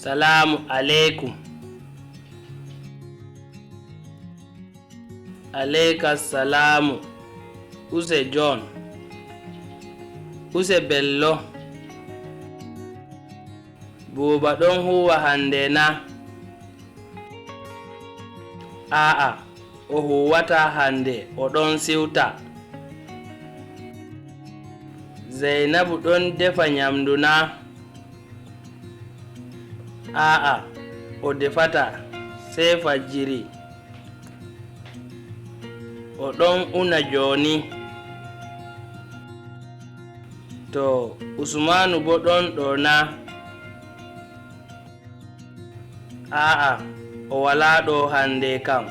Salamu alaikum. Alaikas salamu. Use John. Use Bello. Buuba ɗon huwa hande na? A'a, o huwata hande, o ɗon siwta. Zainabu ɗon defa nyamdu na? A'a, o defata sai fajiri. O ɗon una joni. To Usmanu bo ɗon ɗo na? A'a, o wala ɗo hande kam.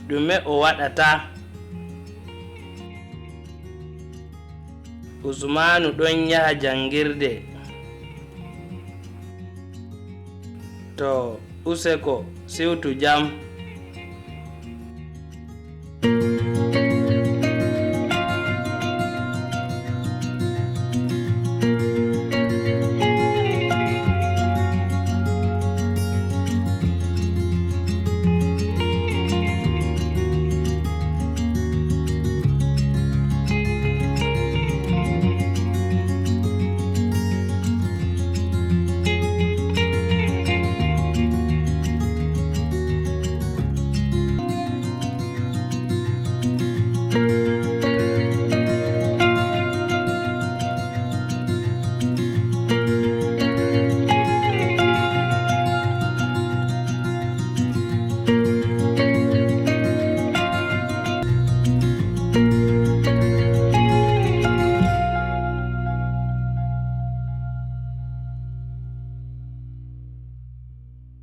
Ɗume o waɗata? Usmanu ɗon yaha jangirde. To useko siwtu jam.